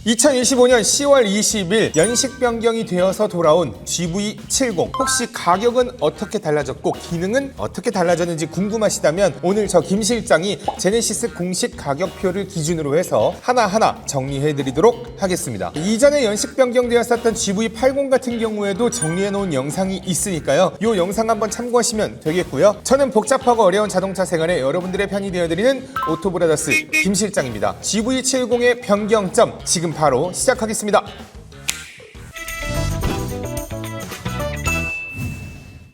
2025년 10월 20일 연식 변경이 되어서 돌아온 GV70. 혹시 가격은 어떻게 달라졌고 기능은 어떻게 달라졌는지 궁금하시다면 오늘 저 김 실장이 제네시스 공식 가격표를 기준으로 해서 하나하나 정리해드리도록 하겠습니다. 이전에 연식 변경되었었던 GV80 같은 경우에도 정리해놓은 영상이 있으니까요. 이 영상 한번 참고하시면 되겠고요. 저는 복잡하고 어려운 자동차 생활에 여러분들의 편이 되어드리는 오토브라더스 김 실장입니다. GV70의 변경점 지금 바로 시작하겠습니다.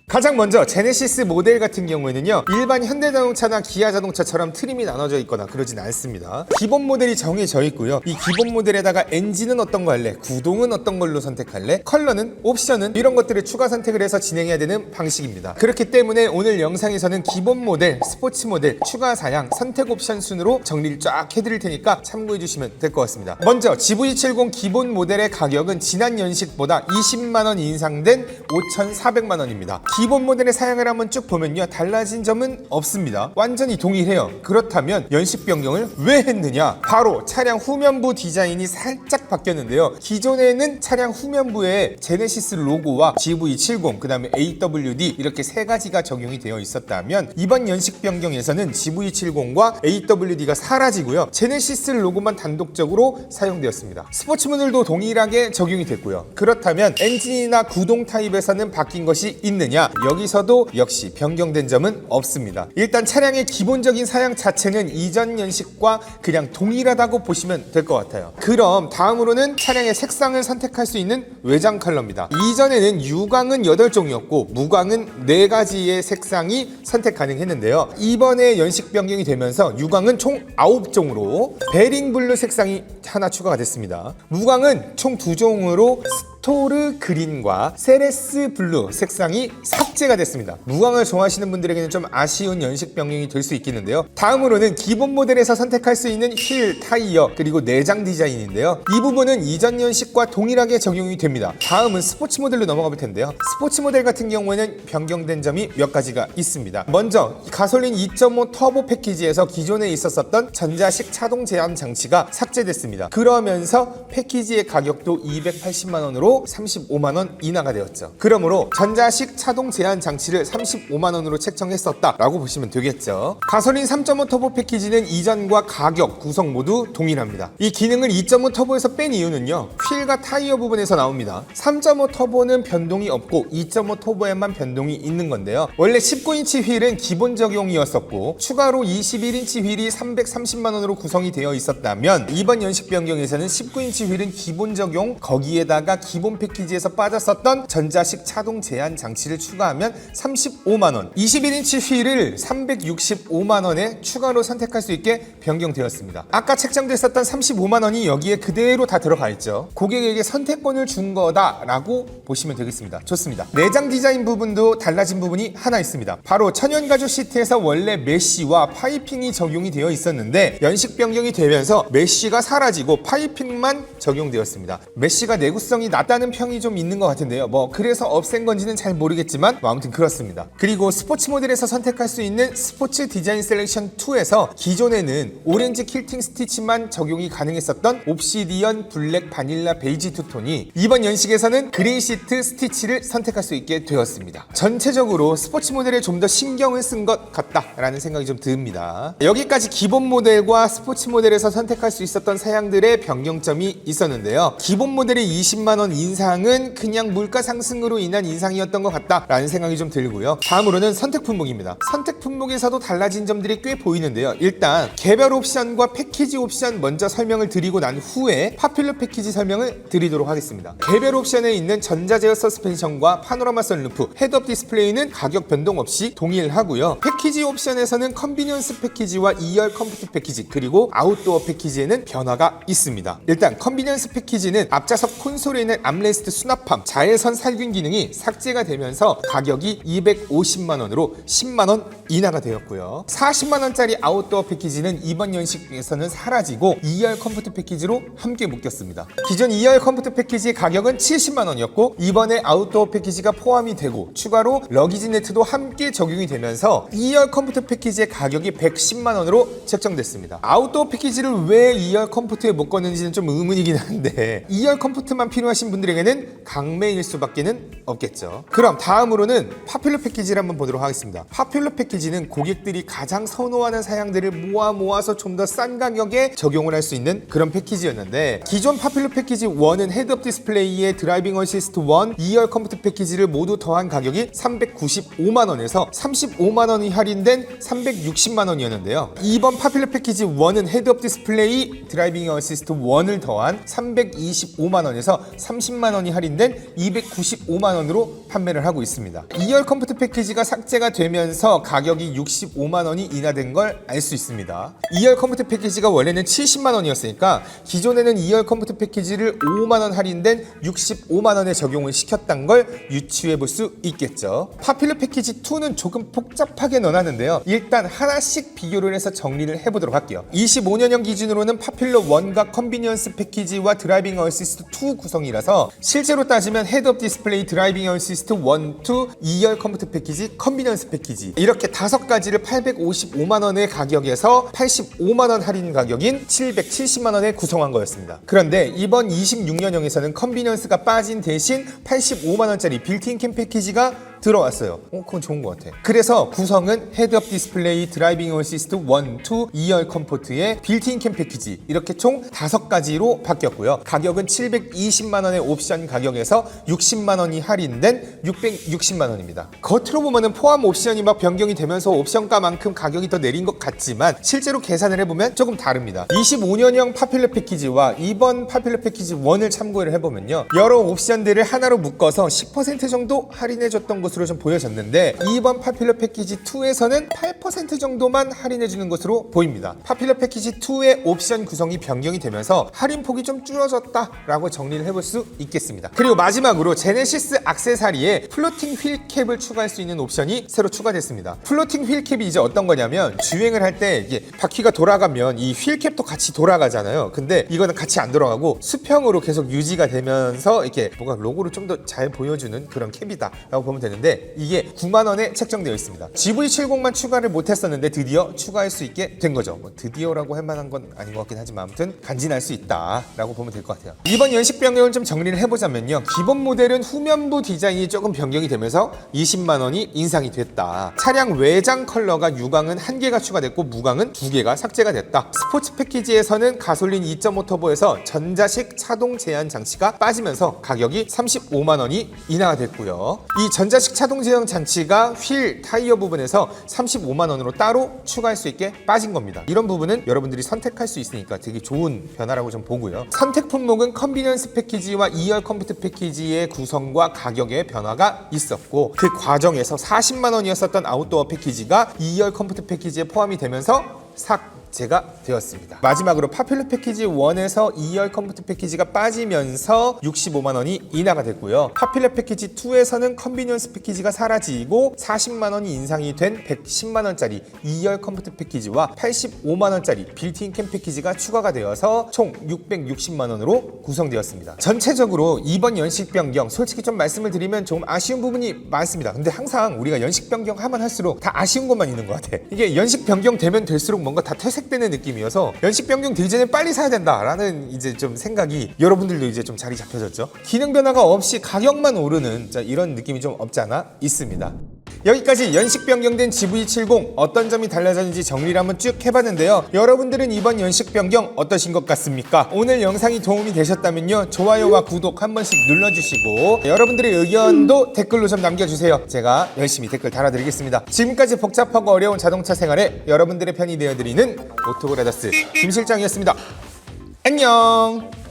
가장 먼저 제네시스 모델 같은 경우에는요, 일반 현대자동차나 기아자동차처럼 트림이 나눠져 있거나 그러진 않습니다. 기본 모델이 정해져 있고요. 이 기본 모델에다가 엔진은 어떤 거 할래, 구동은 어떤 걸로 선택할래, 컬러는, 옵션은 이런 것들을 추가 선택을 해서 진행해야 되는 방식입니다. 그렇기 때문에 오늘 영상에서는 기본 모델, 스포츠 모델, 추가 사양, 선택 옵션 순으로 정리를 쫙 해드릴 테니까 참고해 주시면 될 것 같습니다. 먼저 GV70 기본 모델의 가격은 지난 연식보다 20만원 인상된 5,400만원입니다. 기본 모델의 사양을 한번 쭉 보면요, 달라진 점은 없습니다. 완전히 동일해요. 그렇다면 연식 변경을 왜 했느냐? 바로 차량 후면부 디자인이 살짝 바뀌었는데요. 기존에는 차량 후면부에 제네시스 로고와 GV70, 그 다음에 AWD 이렇게 세 가지가 적용이 되어 있었다면 이번 연식 변경에서는 GV70과 AWD가 사라지고요, 제네시스 로고만 단독적으로 사용되었습니다. 스포츠 모델도 동일하게 적용이 됐고요. 그렇다면 엔진이나 구동 타입에서는 바뀐 것이 있느냐? 여기서도 역시 변경된 점은 없습니다. 일단 차량의 기본적인 사양 자체는 이전 연식과 그냥 동일하다고 보시면 될 것 같아요. 그럼 다음으로는 차량의 색상을 선택할 수 있는 외장 컬러입니다. 이전에는 유광은 8종이었고 무광은 4가지의 색상이 선택 가능했는데요. 이번에 연식 변경이 되면서 유광은 총 9종으로 베링 블루 색상이 하나 추가가 됐습니다. 무광은 총 2종으로 스토르 그린과 세레스 블루 색상이 삭제가 됐습니다. 무광을 좋아하시는 분들에게는 좀 아쉬운 연식 변경이 될 수 있겠는데요. 다음으로는 기본 모델에서 선택할 수 있는 휠, 타이어, 그리고 내장 디자인인데요. 이 부분은 이전 연식과 동일하게 적용이 됩니다. 다음은 스포츠 모델로 넘어가 볼 텐데요. 스포츠 모델 같은 경우에는 변경된 점이 몇 가지가 있습니다. 먼저 가솔린 2.5 터보 패키지에서 기존에 있었던 전자식 차동 제한 장치가 삭제됐습니다. 그러면서 패키지의 가격도 280만원으로 35만원 인하가 되었죠. 그러므로 전자식 차동 제한 장치를 35만원으로 책정했었다라고 보시면 되겠죠. 가솔린 3.5 터보 패키지는 이전과 가격, 구성 모두 동일합니다. 이 기능을 2.5 터보에서 뺀 이유는요, 휠과 타이어 부분에서 나옵니다. 3.5 터보는 변동이 없고 2.5 터보에만 변동이 있는 건데요. 원래 19인치 휠은 기본 적용이었었고 추가로 21인치 휠이 330만원으로 구성이 되어 있었다면 이번 연식 변경에서는 19인치 휠은 기본 적용, 거기에다가 기본 패키지에서 빠졌었던 전자식 차동 제한 장치를 추가하면 35만원, 21인치 휠을 365만원에 추가로 선택할 수 있게 변경되었습니다. 아까 책정됐었던 35만원이 여기에 그대로 다 들어가 있죠. 고객에게 선택권을 준 거다라고 보시면 되겠습니다. 좋습니다. 내장 디자인 부분도 달라진 부분이 하나 있습니다. 바로 천연가죽 시트에서 원래 메쉬와 파이핑이 적용이 되어 있었는데 연식 변경이 되면서 메쉬가 사라지고 파이핑만 적용되었습니다. 메쉬가 내구성이 낮다는 평이 좀 있는 것 같은데요. 그래서 없앤 건지는 잘 모르겠지만 아무튼 그렇습니다. 그리고 스포츠 모델에서 선택할 수 있는 스포츠 디자인 셀렉션 2에서 기존에는 오렌지 킬팅 스티치만 적용이 가능했었던 옵시디언 블랙 바닐라 베이지 투톤이 이번 연식에서는 그레이 시트 스티치를 선택할 수 있게 되었습니다. 전체적으로 스포츠 모델에 좀 더 신경을 쓴 것 같다라는 생각이 좀 듭니다. 여기까지 기본 모델과 스포츠 모델에서 선택할 수 있었던 사양들의 변경점이 있었는데요. 기본 모델의 20만원 인상은 그냥 물가 상승으로 인한 인상이었던 것 같다라는 생각이 좀 들고요. 다음으로는 선택 품목입니다. 선택 품목에서도 달라진 점들이 꽤 보이는데요. 일단 개별 옵션과 패키지 옵션 먼저 설명을 드리고 난 후에 파퓰러 패키지 설명을 드리도록 하겠습니다. 개별 옵션에 있는 전자제어 서스펜션과 파노라마 선루프, 헤드업 디스플레이는 가격 변동 없이 동일하고요. 패키지 옵션에서는 컨비니언스 패키지와 2열 컴포트 패키지, 그리고 아웃도어 패키지에는 변화가 있습니다. 일단 컨비니언스 패키지는 앞좌석 콘솔에 있는 암레스트 수납함, 자외선 살균 기능이 삭제가 되면서 가격이 250만원으로 10만원 인하가 되었고요. 40만원짜리 아웃도어 패키지는 이번 연식에서는 사라지고 2열 컴포트 패키지로 함께 묶였습니다. 기존 2열 컴포트 패키지의 가격은 70만원이었고 이번에 아웃도어 패키지가 포함이 되고 추가로 러기지 네트도 함께 적용이 되면서 2열 컴포트 패키지의 가격이 110만원으로 책정됐습니다. 아웃도어 패키지를 왜 2열 컴포트에 묶었는지는 좀 의문이긴 한데 2열 컴포트만 필요하신 분들에게는 강매일 수밖에는 없겠죠. 그럼 다음으로는 파퓰러 패키지를 한번 보도록 하겠습니다. 파퓰러 패키지는 고객들이 가장 선호하는 사양들을 모아서 좀 더 싼 가격에 적용을 할 수 있는 그런 패키지였는데 기존 파퓰러 패키지 1은 헤드업 디스플레이의 드라이빙 어시스트 1, 2열 컴포트 패키지를 모두 더한 가격이 395만원에서 35만원이 할인된 360만원이었는데요. 이번 파퓰러 패키지 1은 헤드업 디스플레이 드라이빙 어시스트 1을 더한 325만원에서 30만원이 할인된 295만원으로 판매를 하고 있습니다. 2열 컴포트 패키지가 삭제가 되면서 가격이 65만원이 인하된 걸 알 수 있습니다. 2열 컴포트 패키지가 원래는 70만원이었으니까 기존에는 2열 컴포트 패키지를 5만원 할인된 65만원에 적용을 시켰던 걸 유추해 볼 수 있겠죠. 파퓰러 패키지 2는 조금 복잡하게 넣어놨는데요. 일단 하나씩 비교를 해서 정리를 해보도록 할게요. 25년형 기준으로는 파퓰러 1과 컨비니언스 패키지와 드라이빙 어시스트 2 구성이라서 실제로 따지면 헤드업 디스플레이 드라이빙 어시스트 1, 2, 2열 컴포트 패키지, 컨비니언스 패키지 이렇게 5가지를 855만원의 가격에서 85만원 할인 가격인 770만원에 구성한 거였습니다. 그런데 이번 26년형에서는 컨비니언스가 빠진 대신 85만원짜리 빌트인 캠 패키지가 들어왔어요. 그건 좋은 것 같아. 그래서 구성은 헤드업 디스플레이, 드라이빙 어시스트 1, 2, 2열 컴포트의 빌트인 캠 패키지 이렇게 총 5가지로 바뀌었고요. 가격은 720만원의 옵션 가격에서 60만원이 할인된 660만원입니다. 겉으로 보면은 포함 옵션이 막 변경이 되면서 옵션가만큼 가격이 더 내린 것 같지만 실제로 계산을 해보면 조금 다릅니다. 25년형 파퓰러 패키지와 이번 파퓰러 패키지 1을 참고를 해보면요. 여러 옵션들을 하나로 묶어서 10% 정도 할인해줬던 것으로 좀 보여졌는데 이번 파퓰러 패키지 2에서는 8% 정도만 할인해주는 것으로 보입니다. 파퓰러 패키지 2의 옵션 구성이 변경이 되면서 할인폭이 좀 줄어졌다라고 정리를 해볼 수 있겠습니다. 그리고 마지막으로 제네시스 액세서리에 플로팅 휠 캡을 추가할 수 있는 옵션이 새로 추가됐습니다. 플로팅 휠 캡이 이제 어떤 거냐면 주행을 할 때 이게 바퀴가 돌아가면 이 휠 캡도 같이 돌아가잖아요. 근데 이거는 같이 안 돌아가고 수평으로 계속 유지가 되면서 이렇게 뭔가 로고를 좀 더 잘 보여주는 그런 캡이다라고 보면 되는데 이게 9만원에 책정되어 있습니다. GV70만 추가를 못했었는데 드디어 추가할 수 있게 된 거죠. 뭐 드디어라고 할 만한 건 아닌 것 같긴 하지만 아무튼 간지날 수 있다라고 보면 될 것 같아요. 이번 연식 변경을 좀 정리를 해보자면요. 기본 모델은 후면부 디자인이 조금 변경이 되면서 20만원이 인상이 됐다. 차량 외장 컬러가 유광은 1개가 추가됐고 무광은 2개가 삭제가 됐다. 스포츠 패키지에서는 가솔린 2.5 터보에서 전자식 차동 제한 장치가 빠지면서 가격이 35만원이 인하가 됐고요. 이 전자식 차동 제한 장치가 휠, 타이어 부분에서 35만원으로 따로 추가할 수 있게 빠진 겁니다. 이런 부분은 여러분들이 선택할 수 있으니까 되게 좋은 변화라고 좀 보고요. 선택 품목은 컨비니언스 패키지와 2열 컴포트 패키지의 구성과 가격의 변화가 있었고 그 과정에서 40만원이었었던 아웃도어 패키지가 2열 컴포트 패키지에 포함이 되면서 삭제가 되었습니다. 마지막으로 파퓰러 패키지 1에서 2열 컴포트 패키지가 빠지면서 65만원이 인하가 됐고요. 파퓰러 패키지 2에서는 컨비니언스 패키지가 사라지고 40만원이 인상이 된 110만원짜리 2열 컴포트 패키지와 85만원짜리 빌트인 캠 패키지가 추가가 되어서 총 660만원으로 구성되었습니다. 전체적으로 이번 연식 변경 솔직히 좀 말씀을 드리면 좀 아쉬운 부분이 많습니다. 근데 항상 우리가 연식 변경 하면 할수록 다 아쉬운 것만 있는 것 같아. 이게 연식 변경 되면 될수록 뭔가 다 퇴색되는 느낌이어서 연식 변경 되기 전에 빨리 사야 된다라는 이제 좀 생각이 여러분들도 이제 좀 자리 잡혀졌죠. 기능 변화가 없이 가격만 오르는 이런 느낌이 좀 없지 않아 있습니다. 여기까지 연식 변경된 GV70 어떤 점이 달라졌는지 정리를 한번 쭉 해봤는데요. 여러분들은 이번 연식 변경 어떠신 것 같습니까? 오늘 영상이 도움이 되셨다면요. 좋아요와 구독 한 번씩 눌러주시고 여러분들의 의견도 댓글로 좀 남겨주세요. 제가 열심히 댓글 달아드리겠습니다. 지금까지 복잡하고 어려운 자동차 생활에 여러분들의 편이 되어드리는 오토그라더스 김 실장이었습니다. 안녕.